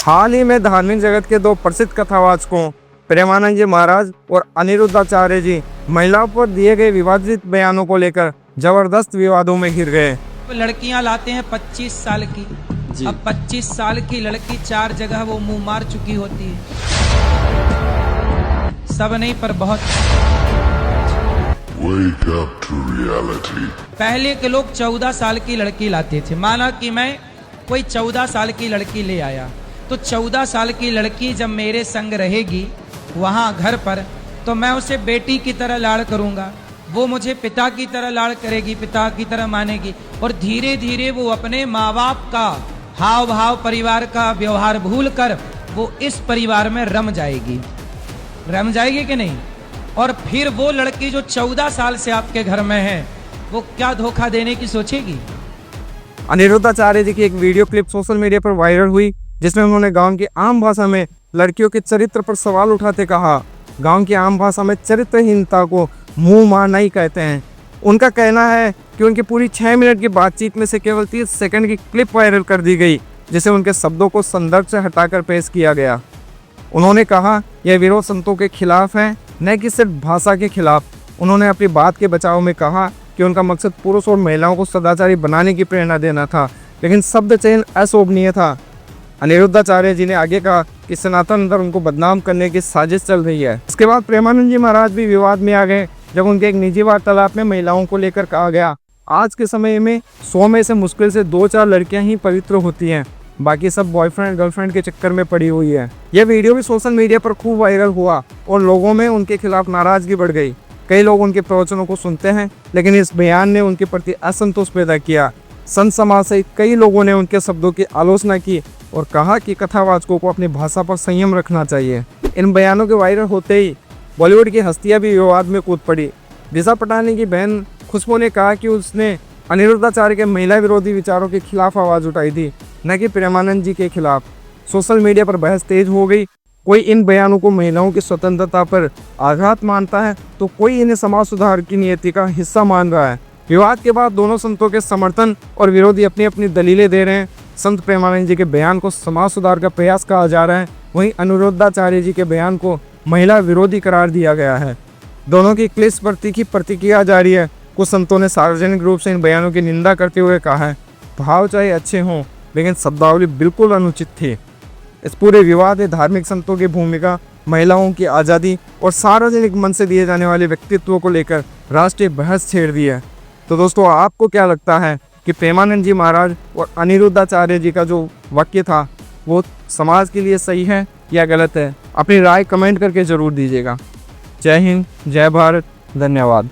हाल ही में धार्मिक जगत के दो प्रसिद्ध कथावाचकों प्रेमानंद जी महाराज और अनिरुद्धाचार्य जी महिलाओं पर दिए गए विवादित बयानों को लेकर जबरदस्त विवादों में घिर गए। लड़कियां लाते हैं 25 साल की। अब 25 साल की लड़की 4 जगह वो मुंह मार चुकी होती है, सब नहीं पर बहुत। Wake up to reality. पहले के लोग 14 साल की लड़की लाते थे। माना कि मैं कोई 14 साल की लड़की ले आया, तो 14 साल की लड़की जब मेरे संग रहेगी वहाँ घर पर, तो मैं उसे बेटी की तरह लाड़ करूँगा, वो मुझे पिता की तरह लाड़ करेगी, पिता की तरह मानेगी, और धीरे धीरे वो अपने माँ बाप का हाव भाव, परिवार का व्यवहार भूल कर वो इस परिवार में रम जाएगी कि नहीं। और फिर वो लड़की जो 14 साल से आपके घर में है, वो क्या धोखा देने की सोचेगी। अनिरुद्धाचार्य जी की एक वीडियो क्लिप सोशल मीडिया पर वायरल हुई, जिसमें उन्होंने गांव की आम भाषा में लड़कियों के चरित्र पर सवाल उठाते कहा, गांव की आम भाषा में चरित्रहीनता को मुंह मारना ही कहते हैं। उनका कहना है कि उनकी पूरी 6 मिनट की बातचीत में से केवल 30 सेकंड की क्लिप वायरल कर दी गई, जिसे उनके शब्दों को संदर्भ से हटाकर पेश किया गया। उन्होंने कहा यह विरोध संतों के खिलाफ है, न कि सिर्फ भाषा के खिलाफ। उन्होंने अपनी बात के बचाव में कहा कि उनका मकसद पुरुष और महिलाओं को सदाचारी बनाने की प्रेरणा देना था, लेकिन शब्द चयन अशोभनीय था। अनिरुद्धाचार्य जी ने आगे कहा कि सनातन धर्म को बदनाम करने की साजिश चल रही है। इसके बाद प्रेमानंद जी महाराज भी विवाद में आ गए, जब उनके एक निजी वार्तालाप में महिलाओं को लेकर कहा गया, आज के समय में 100 में से मुश्किल से 2-4 लड़कियां ही पवित्र होती हैं, बाकी सब बॉयफ्रेंड गर्लफ्रेंड के चक्कर में पड़ी हुई है। यह वीडियो भी सोशल मीडिया पर खूब वायरल हुआ और लोगों में उनके खिलाफ नाराजगी बढ़ गई। कई लोग उनके प्रवचनों को सुनते हैं, लेकिन इस बयान ने उनके प्रति असंतोष पैदा किया। संत समाज से कई लोगों ने उनके शब्दों की आलोचना की और कहा कि कथावाचकों को अपनी भाषा पर संयम रखना चाहिए। इन बयानों के वायरल होते ही बॉलीवुड की हस्तियां भी विवाद में कूद पड़ी। दिशा पटानी की बहन खुशबू ने कहा कि उसने अनिरुद्धाचार्य के महिला विरोधी विचारों के खिलाफ आवाज़ उठाई थी, न कि प्रेमानंद जी के खिलाफ। सोशल मीडिया पर बहस तेज हो गई। कोई इन बयानों को महिलाओं की स्वतंत्रता पर आघात मानता है, तो कोई इन्हें समाज सुधार की नीति का हिस्सा मान रहा है। विवाद के बाद दोनों संतों के समर्थन और विरोधी अपनी अपनी दलीलें दे रहे हैं। संत प्रेमानंद जी के बयान को समाज सुधार का प्रयास कहा जा रहा है, वहीं अनिरुद्धाचार्य जी के बयान को महिला विरोधी करार दिया गया है। दोनों की क्लिप्स पर तीखी प्रतिक्रिया जारी है। कुछ संतों ने सार्वजनिक रूप से इन बयानों की निंदा करते हुए कहा है, भाव चाहे अच्छे हों, लेकिन शब्दावली बिल्कुल अनुचित थी। इस पूरे विवाद में धार्मिक संतों की भूमिका, महिलाओं की आज़ादी और सार्वजनिक मन से दिए जाने वाले व्यक्तित्व को लेकर राष्ट्रीय बहस छेड़ दी है। तो दोस्तों, आपको क्या लगता है कि प्रेमानंद जी महाराज और अनिरुद्धाचार्य जी का जो वाक्य था वो समाज के लिए सही है या गलत है? अपनी राय कमेंट करके ज़रूर दीजिएगा। जय हिंद, जय भारत, धन्यवाद।